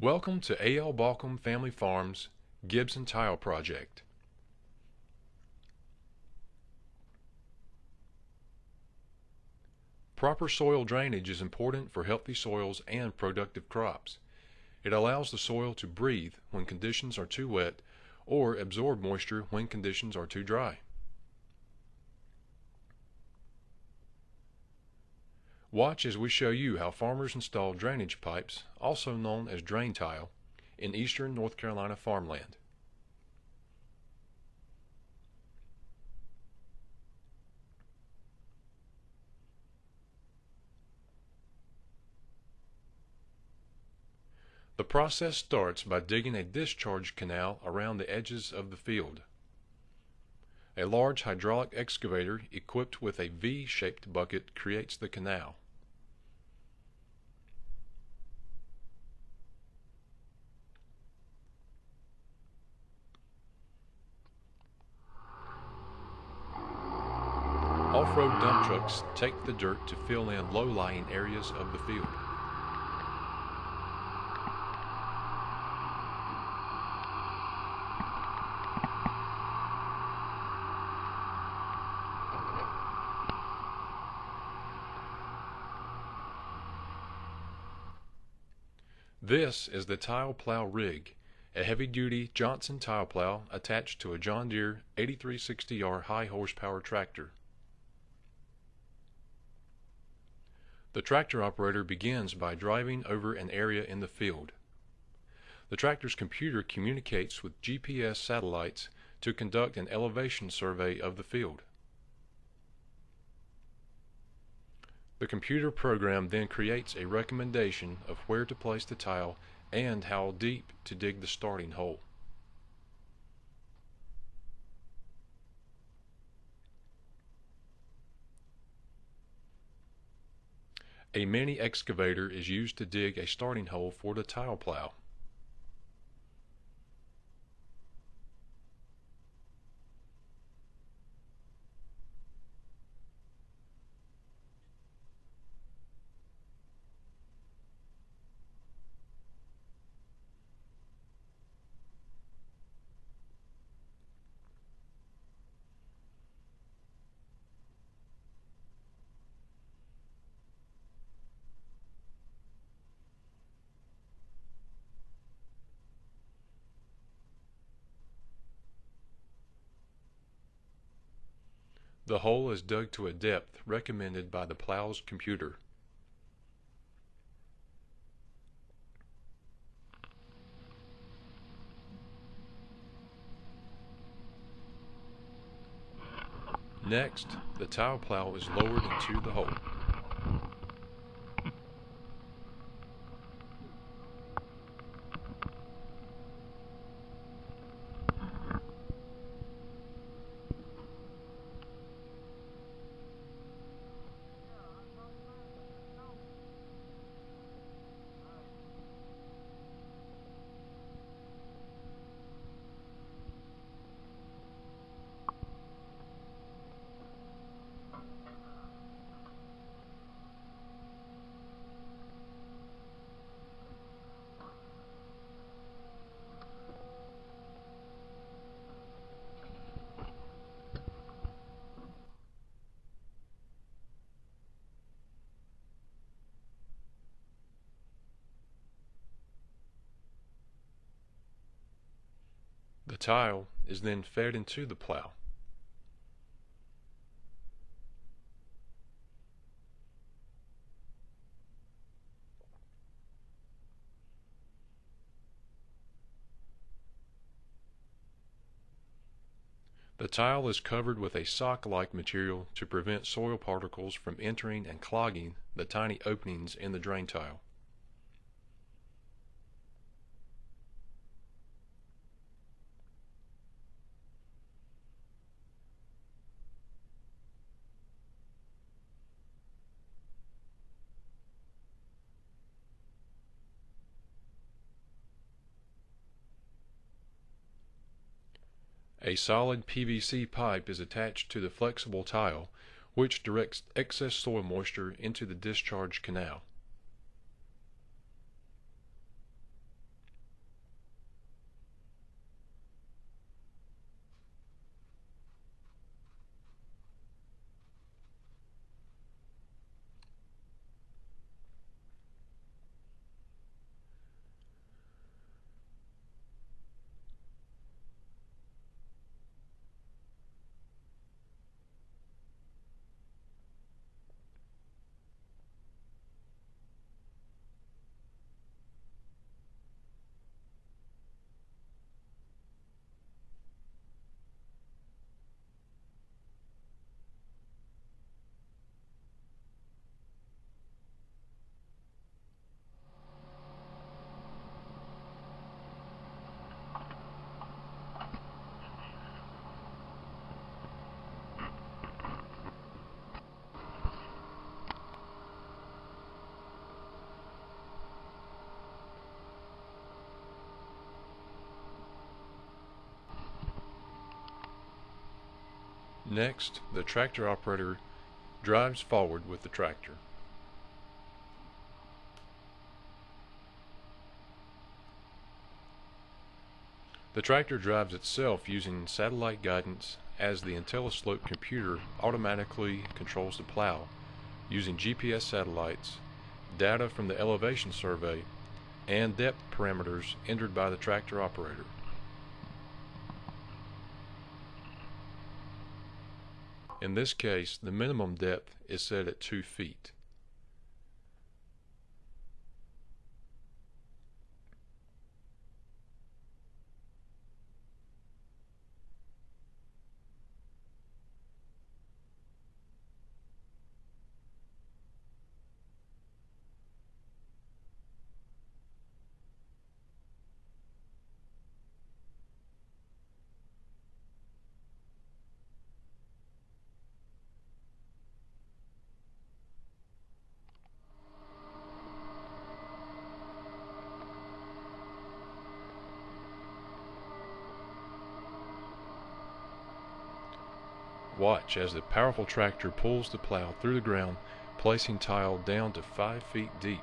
Welcome to A.L. Baucom Family Farms Gibson Tile Project. Proper soil drainage is important for healthy soils and productive crops. It allows the soil to breathe when conditions are too wet or absorb moisture when conditions are too dry. Watch as we show you how farmers install drainage pipes, also known as drain tile, in eastern North Carolina farmland. The process starts by digging a discharge canal around the edges of the field. A large hydraulic excavator equipped with a V-shaped bucket creates the canal. Off-road dump trucks take the dirt to fill in low-lying areas of the field. This is the tile plow rig, a heavy-duty Johnson tile plow attached to a John Deere 8360R high horsepower tractor. The tractor operator begins by driving over an area in the field. The tractor's computer communicates with GPS satellites to conduct an elevation survey of the field. The computer program then creates a recommendation of where to place the tile and how deep to dig the starting hole. A mini excavator is used to dig a starting hole for the tile plow. The hole is dug to a depth recommended by the plow's computer. Next, the tile plow is lowered into the hole. The tile is then fed into the plow. The tile is covered with a sock-like material to prevent soil particles from entering and clogging the tiny openings in the drain tile. A solid PVC pipe is attached to the flexible tile, which directs excess soil moisture into the discharge canal. Next, the tractor operator drives forward with the tractor. The tractor drives itself using satellite guidance as the IntelliSlope computer automatically controls the plow using GPS satellites, data from the elevation survey, and depth parameters entered by the tractor operator. In this case, the minimum depth is set at 2 feet. Watch as the powerful tractor pulls the plow through the ground, placing tile down to 5 feet deep.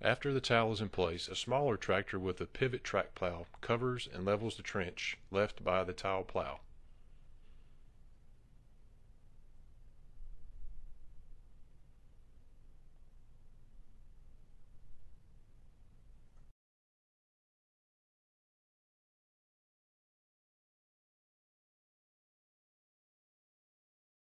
After the tile is in place, a smaller tractor with a pivot track plow covers and levels the trench left by the tile plow.